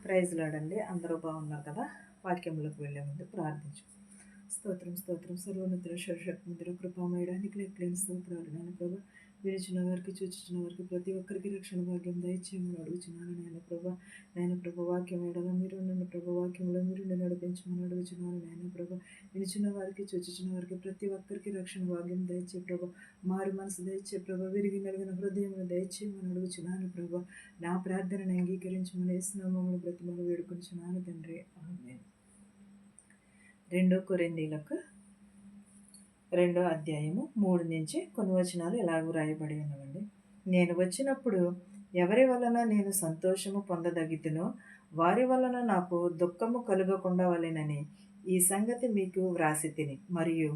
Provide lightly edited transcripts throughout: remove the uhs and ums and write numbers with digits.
Praise లాడండి. అందరూ బాగున్నారు కదా. వాక్యంలోకి వెళ్ళే ముందు ప్రార్థించు. స్తోత్రం స్తోత్రం సర్వోన్నతుల సర్వశక్తిమంతుడ కృపామయడానికి లెక్కలేని స్తోత్రాలు నాయన ప్రభా. వినిచిన వారికి చూచిన వారికి ప్రతి ఒక్కరికి రక్షణ భాగ్యం దయచేయమని అడుగుచున్నాను నాయన ప్రభా. వాక్యం ఏడలా మీరు నన్ను ప్రభా వాక్యంలో మీరు నడిపించమని అడుగుచున్నాను నాయన ప్రభా. వినిచిన వారికి చూచిన వారికి ప్రతి ఒక్కరికి రక్షణ భాగ్యం దయచే ప్రభా. మారు మనసు దయచే ప్రభా. విరిగి నలిగిన హృదయం దయచేయమని అడుగుచున్నాను ప్రభా. నా ప్రార్థనను అంగీకరించమని యేసునామములో బ్రతిమలు వేడుకొంచున్నాను తండ్రి. ఆమేన్. 2 కొరింథీయులకు 2వ అధ్యాయము 3 నుంచి కొన్ని వచనాలు ఇలాగ రాయబడి ఉన్నవండి. నేను వచ్చినప్పుడు ఎవరి వలన నేను సంతోషము పొందదగితునో వారి వలన నాకు దుఃఖము కలుగకుండా వలెనని ఈ సంగతి మీకు వ్రాసి తిని, మరియు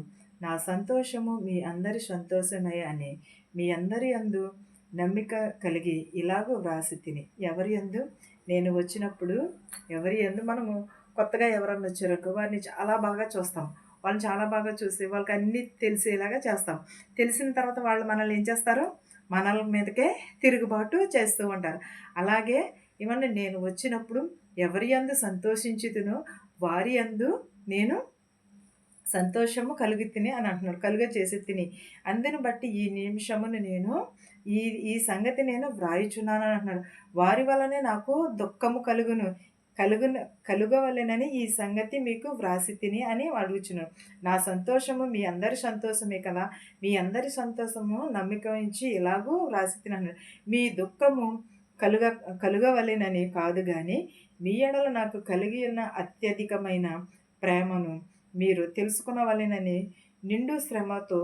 నా సంతోషము మీ అందరి సంతోషమే అని మీ అందరి యందు నమ్మిక కలిగి ఇలాగ వ్రాసి తిని. ఎవరి యందు నేను వచ్చినప్పుడు, ఎవరి యందు మనము కొత్తగా ఎవరన్నా వచ్చారనుకో వారిని చాలా బాగా చూస్తాం. వాళ్ళని చాలా బాగా చూసి వాళ్ళకి అన్నీ తెలిసేలాగా చేస్తాం. తెలిసిన తర్వాత వాళ్ళు మనల్ని ఏం చేస్తారు? మనల మీదకే తిరుగుబాటు చేస్తూ ఉంటారు. అలాగే ఇవన్నీ నేను వచ్చినప్పుడు ఎవరి యందు సంతోషించుతునో వారి యందు నేను సంతోషము కలుగు తిని అని అంటున్నాడు. కలుగ చేసి తిని. అందుని బట్టి ఈ నిమిషమును నేను ఈ ఈ సంగతి నేను వ్రాయుచున్నాను అని అంటున్నాడు. వారి వలనే నాకు దుఃఖము కలుగవలెనని ఈ సంగతి మీకు వ్రాసి తిని అని అడుగుచున్నాను. నా సంతోషము మీ అందరి సంతోషమే కదా. మీ అందరి సంతోషము నమ్మిక ఉంచి ఇలాగూ వ్రాసి తిని అన్నాడు. మీ దుఃఖము కలుగవలెనని కాదు గాని మీ ఎడల నాకు కలిగి ఉన్న అత్యధికమైన ప్రేమను మీరు తెలుసుకొనవలెనని నిండు శ్రమతో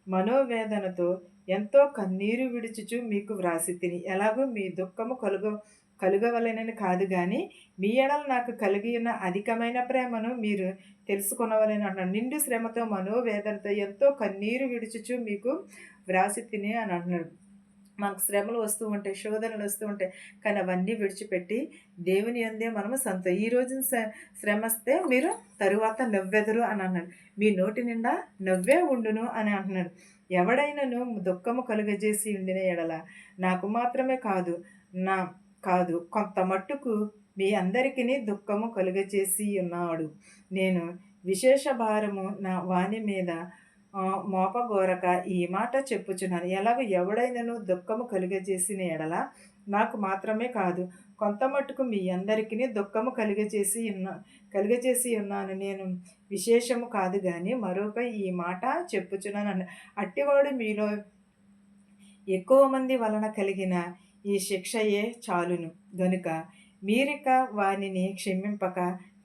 మనోవేదనతో ఎంతో కన్నీరు విడుచుచు మీకు వ్రాసి తిని. ఎలాగూ మీ దుఃఖము కలుగవలెనని కాదు గాని మీ ఎడల నాకు కలిగి ఉన్న అధికమైన ప్రేమను మీరు తెలుసుకొనవలని అంటున్నాడు. నిండు శ్రమతో మనోవేదనతో ఎంతో కన్నీరు విడుచుచు మీకు వ్రాసి తిని అని అంటున్నాడు. మనకు శ్రమలు వస్తూ ఉంటాయి, శోధనలు వస్తూ ఉంటాయి. కానీ అవన్నీ విడిచిపెట్టి దేవుని యందే మనము ఈ రోజున శ్రమ వస్తే మీరు తరువాత నవ్వెదరు అని అన్నాడు. మీ నోటి నిండా నవ్వే ఉండును అని అంటున్నాడు. ఎవడైనాను దుఃఖము కలుగజేసి ఉండిన ఎడల నాకు మాత్రమే కాదు కొంత మట్టుకు మీ అందరికీ దుఃఖము కలుగజేసి ఉన్నాడు. నేను విశేష భారము నా వాని మీద మోపగోరక ఈ మాట చెప్పుచున్నాను. ఎలాగో ఎవడైనాను దుఃఖము కలుగజేసిన ఎడల నాకు మాత్రమే కాదు కొంత మట్టుకు మీ అందరికీ దుఃఖము కలుగజేసి ఉన్నాను. నేను విశేషము కాదు కానీ మరొక ఈ మాట చెప్పుచున్నాను. అట్టివాడు మీలో ఎక్కువ మంది వలన కలిగిన ఈ శిక్షయే చాలును గనుక మీరిక వానిని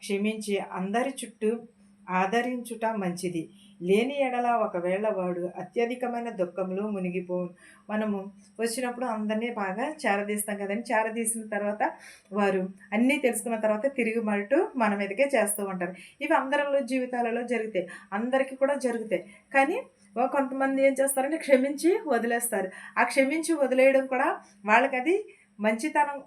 క్షమించి అందరి చుట్టూ ఆదరించుట మంచిది. లేని ఎడల ఒకవేళ వాడు అత్యధికమైన దుఃఖంలో మునిగిపోవు. మనము వచ్చినప్పుడు అందరినీ బాగా చేరదీస్తాం కదండి. చేరదీసిన తర్వాత వారు అన్నీ తెలుసుకున్న తర్వాత తిరిగి మరటు మన మీదకే చేస్తూ ఉంటారు. ఇవి అందరిలో జీవితాలలో జరుగుతాయి, అందరికీ కూడా జరుగుతాయి. కానీ కొంతమంది ఏం చేస్తారంటే క్షమించి వదిలేస్తారు. ఆ క్షమించి వదిలేయడం కూడా వాళ్ళకి అది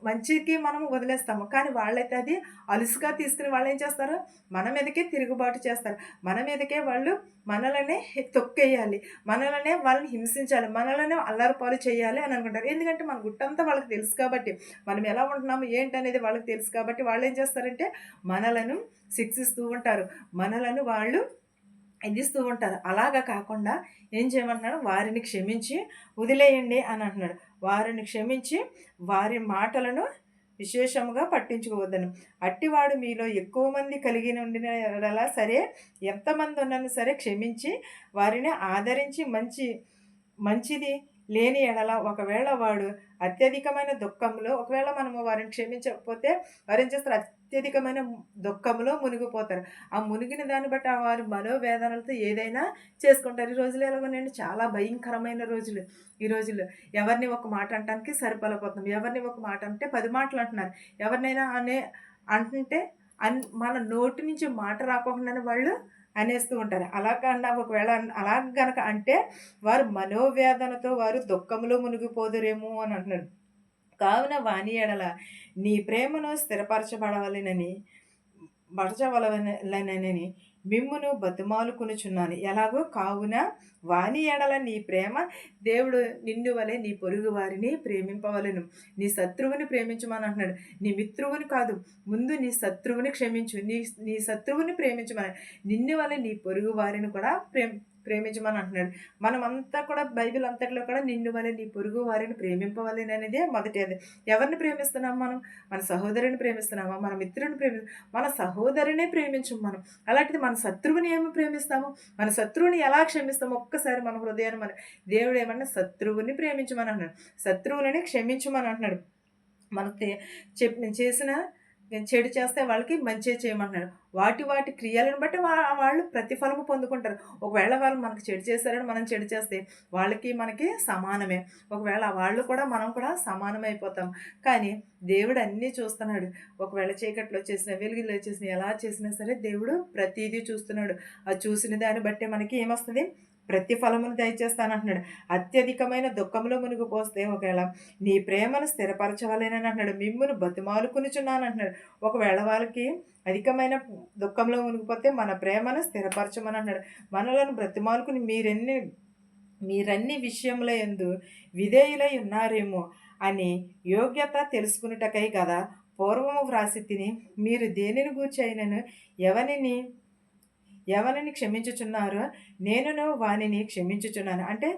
మంచికి మనం వదిలేస్తాము. కానీ వాళ్ళైతే అది అలుసుగా తీసుకుని వాళ్ళు ఏం చేస్తారు? మన మీదకే తిరుగుబాటు చేస్తారు. మన మీదకే వాళ్ళు మనలనే తొక్కేయాలి, మనలనే వాళ్ళని హింసించాలి, మనలనే అల్లరిపాలు చేయాలి అని అనుకుంటారు. ఎందుకంటే మన గుట్టంతా వాళ్ళకి తెలుసు కాబట్టి, మనం ఎలా ఉంటున్నాము ఏంటనేది వాళ్ళకి తెలుసు కాబట్టి వాళ్ళు ఏం చేస్తారంటే మనలను శిక్షిస్తూ ఉంటారు, మనలను వాళ్ళు ఇదిస్తూ ఉంటారు. అలాగా కాకుండా ఏం చేయమంటున్నాడు? వారిని క్షమించి వదిలేయండి అని అంటున్నాడు. వారిని క్షమించి వారి మాటలను విశేషముగా పట్టించుకోవద్దను. అట్టివాడు మీలో ఎక్కువ మంది కలిగి ఉండిన సరే, ఎంతమంది ఉన్నను సరే క్షమించి వారిని ఆదరించి మంచిది లేని ఎడల ఒకవేళ వాడు అత్యధికమైన దుఃఖంలో, ఒకవేళ మనము వారిని క్షమించకపోతే వారు ఏం చేస్తారు? అత్యధికమైన దుఃఖంలో మునిగిపోతారు. ఆ మునిగిన దాన్ని బట్టి వారు మనోవేదనలతో ఏదైనా చేసుకుంటారు. ఈ రోజులు ఎలాగోనండి, చాలా భయంకరమైన రోజులు ఈ రోజుల్లో. ఎవరిని ఒక మాట అంటానికి సరిపలపోతున్నాం. ఎవరిని ఒక మాట అంటే 10 మాటలు అంటున్నారు. ఎవరినైనా అంటుంటే మన నోటి నుంచి మాట రాకుండానే వాళ్ళు అనేస్తూ ఉంటారు. అలా కన్నా ఒకవేళ అలా గనక అంటే వారు మనోవేదనతో వారు దుఃఖంలో మునిగిపోదురేమో అని అంటున్నాడు. కావున వాని ఎడల నీ ప్రేమను స్థిరపరచబడవలెనని బడచవలనని మిమ్మును బతిమాలుకొనుచున్నాను. ఎలాగో కావున వాని ఎడల నీ ప్రేమ దేవుడు నిన్ను వలె నీ పొరుగు వారిని ప్రేమింపవలెను. నీ శత్రువుని ప్రేమించమని అంటున్నాడు. నీ మిత్రువుని కాదు, ముందు నీ శత్రువుని క్షమించు. నీ నీ శత్రువుని ప్రేమించమని, నిన్ను వలె నీ పొరుగు వారిని కూడా ప్రేమించమని అంటున్నాడు. మనమంతా కూడా బైబిల్ అంతట్లో కూడా నిన్ను వలె నీ పొరుగు వారిని ప్రేమింపవలెననేదే మొదటి అది. ఎవరిని ప్రేమిస్తున్నాం మనం? మన సహోదరుని ప్రేమిస్తున్నామా? మన మిత్రుని మన సహోదరునే ప్రేమించం మనం. అలాంటిది మన శత్రువుని ఏమి ప్రేమిస్తాము? మన శత్రువుని ఎలా క్షమిస్తాము? ఒక్కసారి మన హృదయాన్ని దేవుడు ఏమన్నా శత్రువుని ప్రేమించమని అంటున్నాడు. శత్రువులని క్షమించమని అంటున్నాడు. మనకి చేసిన చెడు చేస్తే వాళ్ళకి మంచే చేయమంటున్నాడు. వాటి క్రియలను బట్టి వాళ్ళు ప్రతిఫలము పొందుకుంటారు. ఒకవేళ వాళ్ళు మనకు చెడు చేశారని మనం చెడు చేస్తే వాళ్ళకి మనకి సమానమే. ఒకవేళ వాళ్ళు కూడా మనం కూడా సమానమైపోతాం. కానీ దేవుడు అన్నీ చూస్తున్నాడు. ఒకవేళ చీకట్లో చేసిన వెలుగులో చేసిన ఎలా చేసినా సరే దేవుడు ప్రతిదీ చూస్తున్నాడు. అది చూసిన దాన్ని బట్టే మనకి ఏమొస్తుంది? ప్రతిఫలమును దయచేస్తానంటున్నాడు. అత్యధికమైన దుఃఖంలో మునిగిపోస్తే ఒకవేళ నీ ప్రేమను స్థిరపరచవలేనని అంటున్నాడు. మిమ్మును బతిమాలుకొనుచున్నాను అంటున్నాడు. ఒకవేళ వాళ్ళకి అధికమైన దుఃఖంలో మునిగిపోతే మన ప్రేమను స్థిరపరచమని అంటున్నాడు. మనలను బ్రతిమాలుకుని మీరన్ని విషయముల యందు విధేయులై ఉన్నారేమో అని యోగ్యత తెలుసుకున్నటకై కదా పూర్వము వ్రాసి తిని, మీరు దేనిని గూర్చి అయినను ఎవరిని క్షమించుచున్నారో నేనును వానిని క్షమించుచున్నాను. అంటే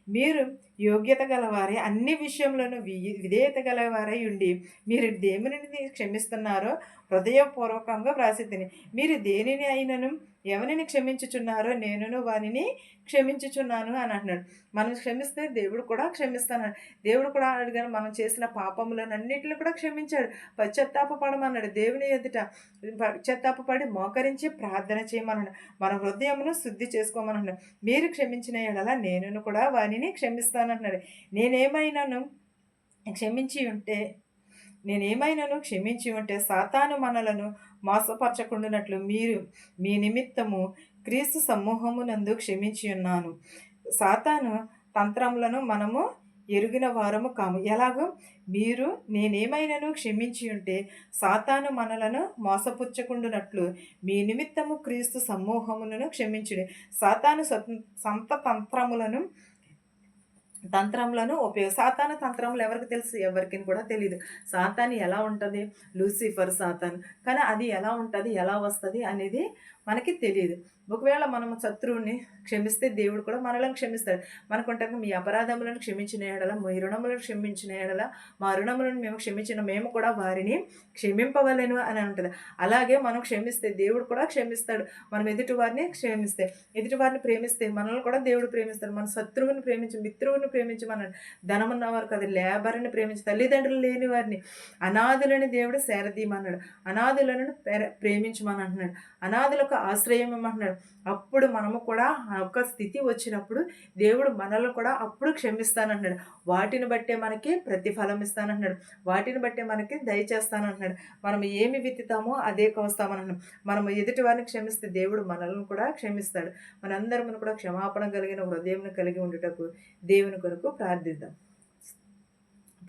మీరు యోగ్యత గలవారే, అన్ని విషయంలోనూ విధేయత గలవారై ఉండి మీరు దేనిని క్షమిస్తున్నారో హృదయపూర్వకంగా వ్రాసితిని. మీరు దేనిని అయినను ఎవరిని క్షమించుచున్నారో నేనును వానిని క్షమించుచున్నాను అని అంటున్నాడు. మనం క్షమిస్తే దేవుడు కూడా క్షమిస్తాను. దేవుడు కూడా అడిగాను, మనం చేసిన పాపములనన్నిటిని కూడా క్షమించాడు. పశ్చాత్తాపడమన్నాడు. దేవుని ఎదుట పశ్చాత్తాపడి మోకరించి ప్రార్థన చేయమన్నాడు. మన హృదయమును శుద్ధి చేసుకోమన్నాడు. మీరు క్షమించిన ఎడల నేనును కూడా వానిని క్షమిస్తానంటున్నాడు. నేనేమైనాను క్షమించి ఉంటే సాతాను మనలను మోసపరచకుండానట్లు మీరు మీ నిమిత్తము క్రీస్తు సమూహమునందు క్షమించి ఉన్నాను. సాతాను తంత్రములను మనము ఎరిగిన వారము కాము. ఎలాగో మీరు నేనేమైనాను క్షమించి ఉంటే సాతాను మనలను మోసపుచ్చకుండునట్లు మీ నిమిత్తము క్రీస్తు సమూహములను క్షమించుడి. సాతాను సంత తంత్రములను సాతాను తంత్రములు ఎవరికి తెలుసు? ఎవరికి కూడా తెలియదు. సాతాను ఎలా ఉంటుంది? లూసిఫర్ సాతాను. కానీ అది ఎలా ఉంటుంది, ఎలా వస్తుంది అనేది మనకి తెలియదు. ఒకవేళ మనం శత్రువుని క్షమిస్తే దేవుడు కూడా మనలను క్షమిస్తాడు. మనకుంటాక మీ అపరాధములను క్షమించిన ఎడల, మీ రుణములను క్షమించిన ఎడల, మా రుణములను మేము కూడా వారిని క్షమింపవలెను అని ఉంటుంది. అలాగే మనం క్షమిస్తే దేవుడు కూడా క్షమిస్తాడు. మనం ఎదుటి వారిని ప్రేమిస్తే మనల్ని కూడా దేవుడు ప్రేమిస్తాడు. మన శత్రువుని మిత్రువుని ప్రేమించమన్నాడు. ధనమున్నవారు కదా, లేబర్ని ప్రేమించి, తల్లిదండ్రులు లేని వారిని, అనాథులని దేవుడు సేరదీయమన్నాడు. అనాథులను ప్రేమించమని అంటున్నాడు. అనాథులకు ఆశ్రయం ఇవ్వమంటున్నాడు. అప్పుడు మనము కూడా ఆ యొక్క స్థితి వచ్చినప్పుడు దేవుడు మనల్ని కూడా అప్పుడు క్షమిస్తానంటున్నాడు. వాటిని బట్టే మనకి ప్రతిఫలం ఇస్తానంటున్నాడు. వాటిని బట్టే మనకి దయచేస్తానంటున్నాడు. మనం ఏమి విత్తుతామో అదే కోస్తామన్నాడు. మనం ఎదుటి వారిని క్షమిస్తే దేవుడు మనల్ని కూడా క్షమిస్తాడు. మనందరం కూడా క్షమాపణ కలిగిన హృదయం కలిగి ఉండుటకు దేవుని కొరకు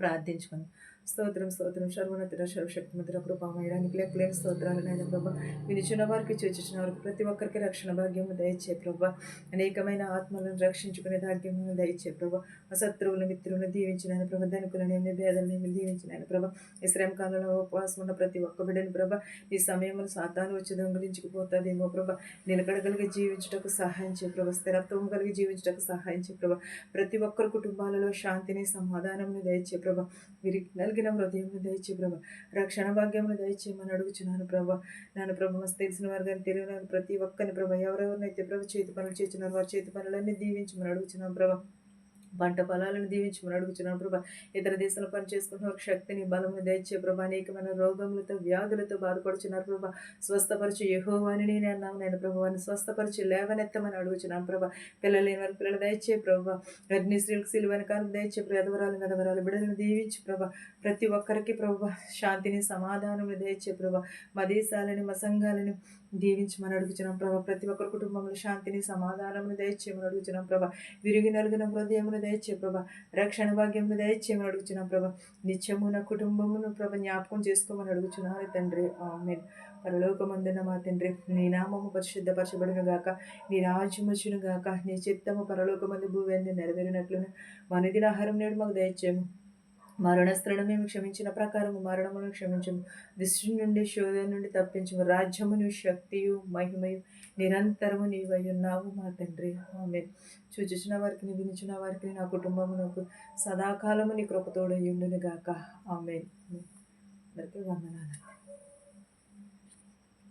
ప్రార్థించుకొని స్తోత్రం సర్వోన్నతుడ సర్వశక్తిమంతుడ కృపామయడానికి లెక్కలేని స్తోత్రాలు నాయన ప్రభా. వినిచిన వారికి చూచిన వారికి ప్రతి ఒక్కరికి రక్షణ భాగ్యము దయచే ప్రభా. అనేకమైన ఆత్మలను రక్షించుకునే భాగ్యము దయచే ప్రభా. శత్రువులను మిత్రులను దీవించిన ప్రభా. ధనికులనేమి భేదలనేమి దీవించిన ప్రభా. ఈ శ్రమ కాలంలో ఉపవాసం ఉన్న ప్రతి ఒక్క బిడ్డని ప్రభా, ఈ సమయంలో సాతాను వచ్చి దొంగిలించుకుపోతుందేమో ప్రభా. నిలకడగలిగి జీవించుటకు సహాయం చే ప్రభా. స్థిరత్వం కలిగి జీవించుటకు సహాయం చే ప్రభా. ప్రతి ఒక్కరి కుటుంబాలలో శాంతిని సమాధానమును దయచే ప్రభా. వీరికి కలిగిన హృదయం దయచే ప్రభా. రక్షణ భాగ్యమును దయచేయమని అడుగుచున్నాను ప్రభా. నాన్న ప్రభా, మస్తు తెలిసిన వారు కానీ తెలియని ప్రతి ఒక్కరిని ప్రభా, ఎవరెవరినైతే ప్రభు చేతి పనులు చేస్తున్నారు వారి చేతి పనులన్నీ దీవించమని అడుగుచున్నాను ప్రభా. పంట పొలాలను దీవించమని అడుగుచున్నాను ప్రభా. ఇతర దేశాల్లో పని చేసుకుంటున్న ఒక శక్తిని బలమును దయచే ప్రభా. అనేకమైన రోగములతో వ్యాధులతో బాధపడుచున్నారు ప్రభా. స్వస్థపరచు యెహోవాని నేను అన్నాను. నేను ప్రభువాన్ని స్వస్థపరిచి లేవనెత్తమని అడుగుచున్నాను ప్రభా. పిల్లలు లేని వారికి పిల్లలు దయచే ప్రభా. గర్భిణీ స్త్రీలకు సిలువని కాలం దయచే ఎదవరాలు బిడ్డలను దీవించి ప్రభా. ప్రతి ఒక్కరికి ప్రభా శాంతిని సమాధానం దయచే ప్రభా. మా దేశాలని మా సంఘాలని దీవించమని అడుగుచున్నాం ప్రభా. ప్రతి ఒక్కరి కుటుంబంలో శాంతిని సమాధానం దయచేయమని అడుగుచున్నాం ప్రభా. విరిగి నలుగున హృదయమును దయచే ప్రభా, రక్షణ భాగ్యమును దయచేయమని అడుగుచున్నాం ప్రభా. నిత్యము నా కుటుంబమును ప్రభ జ్ఞాపకం చేసుకోమని అడుగుచున్నారు తండ్రి. ఆమేన్. పరలోకమందున మా తండ్రి, నీ నామము పరిశుద్ధపరచబడును గాక, నీ రాజ్యము వచ్చును గాక, నీ చిత్తము పరలోకమందు భూమి నెరవేరినట్లును మా అనుదిన ఆహారం నేడు మాకు దయచేయము. మరణస్త్రను మేము క్షమించిన ప్రకారము మరణమును క్షమించము. దుష్టు నుండి శోధన నుండి తప్పించము. రాజ్యమును శక్తియు మహిమయు నిరంతరము నీవై ఉన్నావు మా తండ్రి. ఆమేన్. చూచుచున్న వారికి వినిచిన వారికి నా కుటుంబమునకు సదాకాలము నీ కృపతోడయుండును గాక. ఆమేన్. అందరికీ వందనాలు.